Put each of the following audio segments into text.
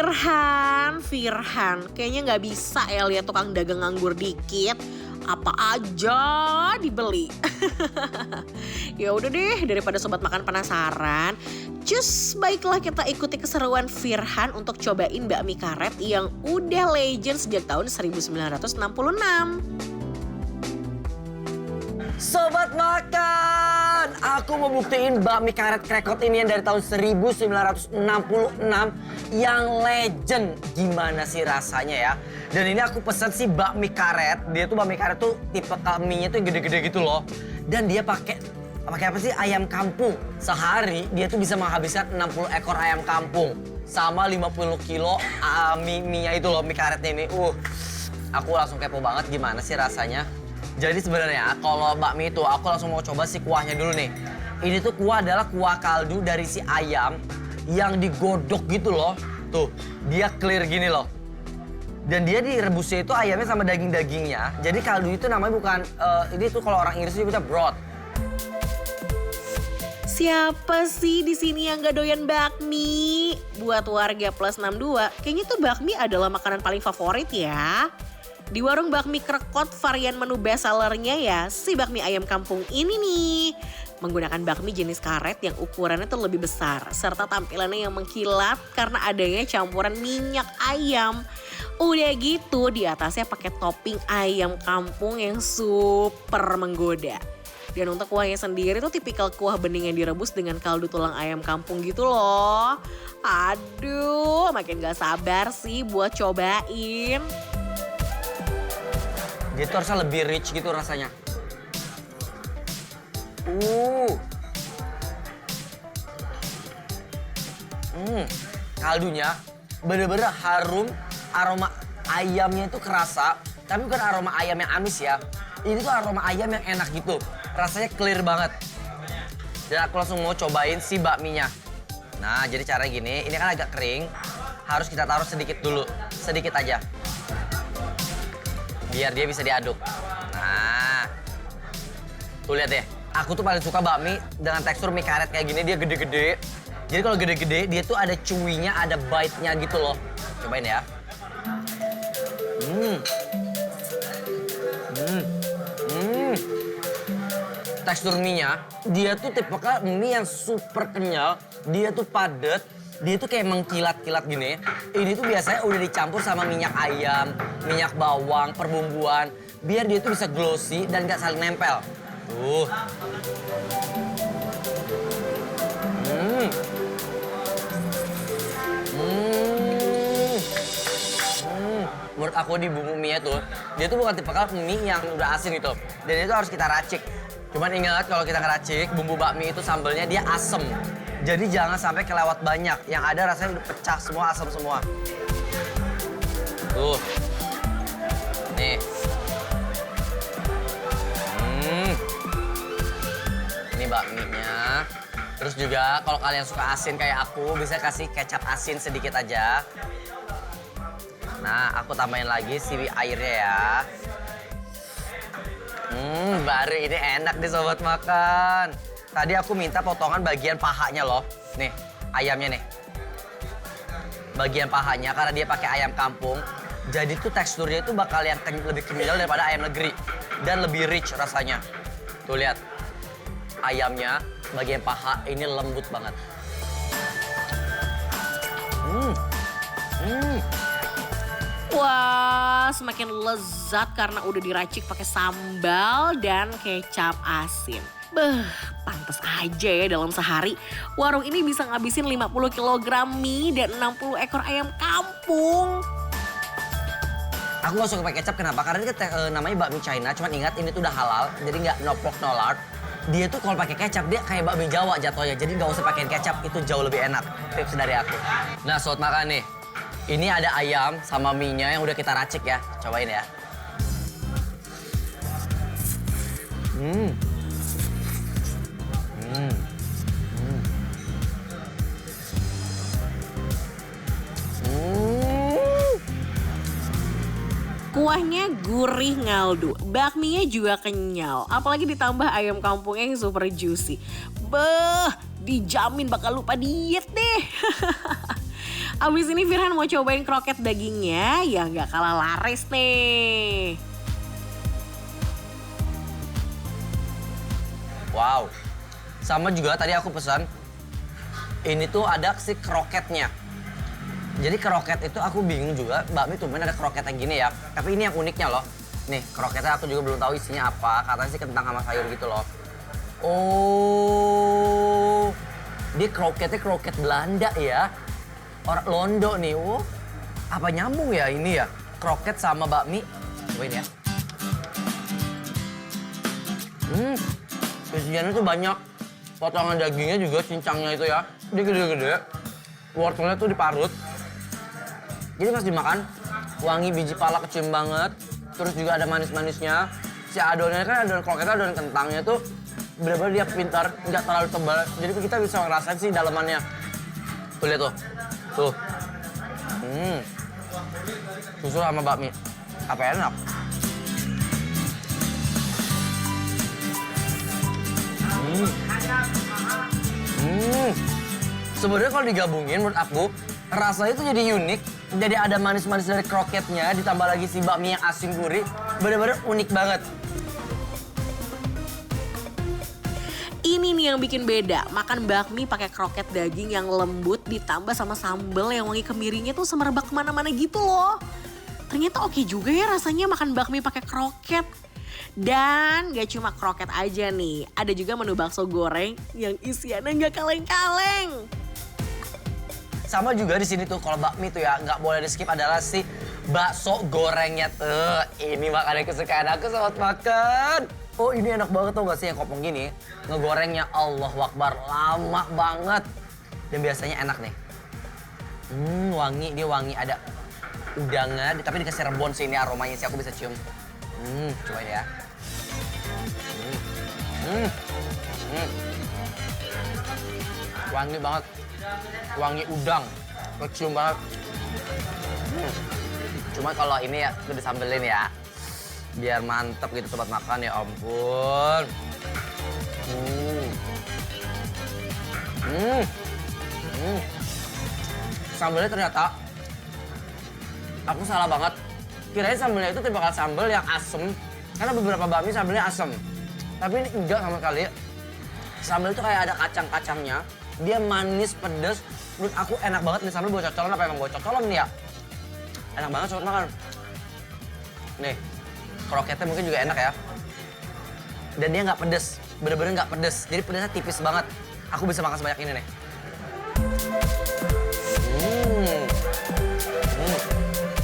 Firhan, kayaknya nggak bisa ya lihat tukang dagang nganggur dikit. Apa aja dibeli. Ya udah deh, daripada sobat makan penasaran, baiklah kita ikuti keseruan Firhan untuk cobain bakmi karet yang udah legend sejak tahun 1966. Sobat makan, aku mau buktiin bakmi karet krekot ini yang dari tahun 1966 yang legend. Gimana sih rasanya ya? Dan ini aku pesen sih bakmi karet. Dia tuh bakmi karet tuh tipe mie-nya tuh gede-gede gitu loh. Dan dia pakai apa sih? Ayam kampung. Sehari dia tuh bisa menghabiskan 60 ekor ayam kampung sama 50 kilo mie-nya itu loh, mie karetnya ini. Aku langsung kepo banget gimana sih rasanya. Jadi sebenarnya kalau bakmi itu aku langsung mau coba si kuahnya dulu nih. Ini tuh kuah adalah kuah kaldu dari si ayam yang digodok gitu loh. Tuh, dia clear gini loh. Dan dia direbusnya itu ayamnya sama daging-dagingnya. Jadi kaldu itu namanya bukan, ini tuh kalau orang Inggris nyebutnya broth. Siapa sih di sini yang gak doyan bakmi? Buat warga plus 62, kayaknya tuh bakmi adalah makanan paling favorit ya. Di warung bakmi krekot varian menu best sellernya ya si bakmi ayam kampung ini nih. Menggunakan bakmi jenis karet yang ukurannya tuh lebih besar. Serta tampilannya yang mengkilat karena adanya campuran minyak ayam. Udah gitu di atasnya pakai topping ayam kampung yang super menggoda. Dan untuk kuahnya sendiri tuh tipikal kuah bening yang direbus dengan kaldu tulang ayam kampung gitu loh. Aduh, makin gak sabar sih buat cobain. Dia tuh harusnya lebih rich gitu rasanya. Kaldunya bener-bener harum, aroma ayamnya itu kerasa. Tapi bukan aroma ayam yang amis ya. Ini tuh aroma ayam yang enak gitu. Rasanya clear banget. Dan aku langsung mau cobain si bakminya. Nah, jadi caranya gini, ini kan agak kering. Harus kita taruh sedikit dulu, sedikit aja. Biar dia bisa diaduk. Nah, tuh lihat deh. Aku tuh paling suka bakmi dengan tekstur mie karet kayak gini, dia gede-gede. Jadi kalau gede-gede, dia tuh ada chewy-nya, ada bite-nya gitu loh. Cobain ya. Tekstur mie-nya, dia tuh tipe mie yang super kenyal. Dia tuh padat. Dia tuh kayak mengkilat-kilat gini. Ini tuh biasanya udah dicampur sama minyak ayam, minyak bawang, perbumbuan. Biar dia tuh bisa glossy dan gak saling nempel. Tuh. Menurut aku di bumbu mie tuh, dia tuh bukan tipe mie yang udah asin gitu. Dan itu harus kita racik. Cuman ingat kalau kita ngeracik, bumbu bakmi itu sambelnya dia asem. Jadi jangan sampai kelewat banyak. Yang ada rasanya udah pecah semua, asam semua. Tuh. Nih. Ini bakminya. Terus juga kalau kalian suka asin kayak aku, bisa kasih kecap asin sedikit aja. Nah, aku tambahin lagi si airnya ya. Baru ini enak nih sobat makan. Tadi aku minta potongan bagian pahanya loh. Nih, ayamnya nih. Bagian pahanya karena dia pakai ayam kampung. Jadi tuh teksturnya itu bakal yang lebih kenyal daripada ayam negeri. Dan lebih rich rasanya. Tuh lihat. Ayamnya bagian paha ini lembut banget. Wah, semakin lezat karena udah diracik pakai sambal dan kecap asin. Pantes aja ya dalam sehari warung ini bisa ngabisin 50 kg mie dan 60 ekor ayam kampung. Aku gak suka pakai kecap, kenapa? Karena ini namanya bakmi China, cuman ingat ini tuh udah halal, jadi nggak no pork no lard. Dia tuh kalau pakai kecap dia kayak bakmi Jawa jatuhnya, jadi nggak usah pakai kecap, itu jauh lebih enak. Tips dari aku. Nah, sobat makan nih, ini ada ayam sama mie-nya yang udah kita racik ya, cobain ya. Kuahnya gurih ngaldu, bakminya juga kenyal, apalagi ditambah ayam kampungnya yang super juicy. Dijamin bakal lupa diet deh. Abis ini Firhan mau cobain kroket dagingnya yang gak kalah laris nih. Wow, sama juga tadi aku pesan. Ini tuh ada si kroketnya. Jadi kroket itu aku bingung juga, bakmi tumben ada kroket yang gini ya. Tapi ini yang uniknya loh. Nih, kroketnya aku juga belum tahu isinya apa. Katanya sih kentang sama sayur gitu loh. Oh, dia kroketnya kroket Belanda ya. Orang Londo nih. Oh, apa nyambung ya ini ya? Kroket sama bakmi. Cobain ya. Isiannya tuh banyak. Potongan dagingnya juga, cincangnya itu ya. Dia gede-gede. Wortelnya tuh diparut. Jadi pas dimakan, wangi biji pala kecium banget. Terus juga ada manis-manisnya. Si adonannya kan adonan kroketnya, adonan kentangnya tuh bener-bener dia pintar, nggak terlalu tebal. Jadi kita bisa ngerasain sih dalamannya. Tuh lihat tuh. Tuh. Susul sama bakmi. Apa enak? Sebenarnya kalau digabungin menurut aku rasanya itu jadi unik. Jadi ada manis-manis dari kroketnya ditambah lagi si bakmi yang asin gurih. Bener-bener unik banget. Ini nih yang bikin beda, makan bakmi pakai kroket daging yang lembut ditambah sama sambal yang wangi kemirinya tuh semerbak kemana-mana gitu loh. Ternyata oke juga ya rasanya makan bakmi pakai kroket. Dan gak cuma kroket aja nih, ada juga menu bakso goreng yang isiannya gak kaleng-kaleng. Sama juga di sini tuh kalau bakmi tuh ya nggak boleh di skip adalah si bakso gorengnya tuh. Ini makanan kesukaan aku sobat makan. Oh ini enak banget tuh gak sih yang kopong gini. Ngegorengnya Allahu Akbar lama banget. Dan biasanya enak nih. Wangi, dia wangi ada udangnya tapi dikasih rebon sih ini aromanya sih aku bisa cium. Cobain ya. Wangi banget. Wangi udang. Kecium banget. Cuma kalau ini ya udah disambelin ya. Biar mantep gitu sobat makan ya ampun. Sambelnya ternyata aku salah banget. Kirain sambelnya itu tipikal sambel yang asem. Karena beberapa bakmi sambelnya asem. Tapi ini enggak sama sekali. Sambel itu kayak ada kacang-kacangnya. Dia manis, pedes. Menurut aku enak banget nih sambel buat cocolan apa emang buat cocolan nih ya. Enak banget sobat makan. Nih, kroketnya mungkin juga enak ya. Dan dia nggak pedes. Bener-bener nggak pedes. Jadi pedesnya tipis banget. Aku bisa makan sebanyak ini nih.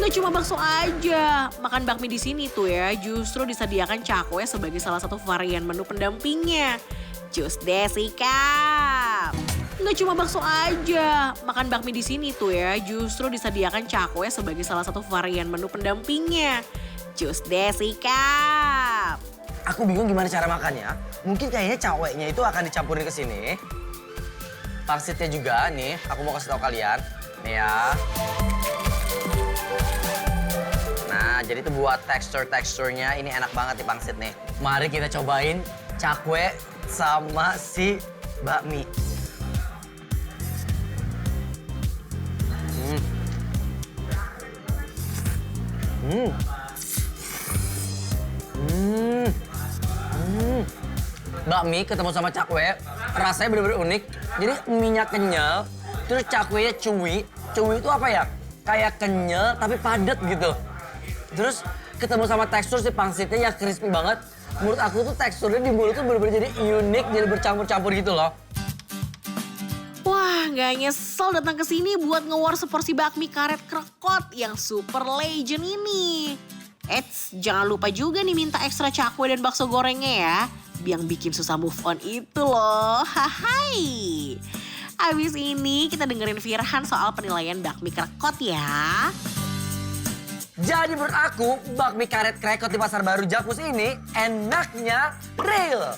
Nggak cuma bakso aja, makan bakmi di sini tuh ya justru disediakan cakwe sebagai salah satu varian menu pendampingnya. Cus deh sikap. Nggak cuma bakso aja, makan bakmi di sini tuh ya justru disediakan cakwe sebagai salah satu varian menu pendampingnya. Cus deh sikap. Aku bingung gimana cara makannya. Mungkin kayaknya cakweknya itu akan dicampurin ke sini. Pangsitnya juga nih, aku mau kasih tahu kalian. Nih ya. Nah, jadi itu buat teksturnya ini enak banget nih pangsit nih. Mari kita cobain cakwe sama si bakmi. Bakmi ketemu sama cakwe, rasanya bener-bener unik. Jadi minyak kenyal, terus cakwenya chewy. Chewy itu apa ya? Kayak kenyal tapi padat gitu. Terus ketemu sama tekstur si pangsitnya yang crispy banget. Menurut aku tuh teksturnya di mulut tuh bener-bener jadi unik, jadi bercampur-campur gitu loh. Wah, nggak nyesel datang ke sini buat nge-war seporsi bakmi karet krekot yang super legend ini. Eits, jangan lupa juga nih minta ekstra cakwe dan bakso gorengnya ya. Yang bikin susah move on itu loh. Hai. Abis ini kita dengerin Firhan soal penilaian bakmi krekot ya. Jadi menurut aku, bakmi karet krekot di Pasar Baru Jakpus ini enaknya real.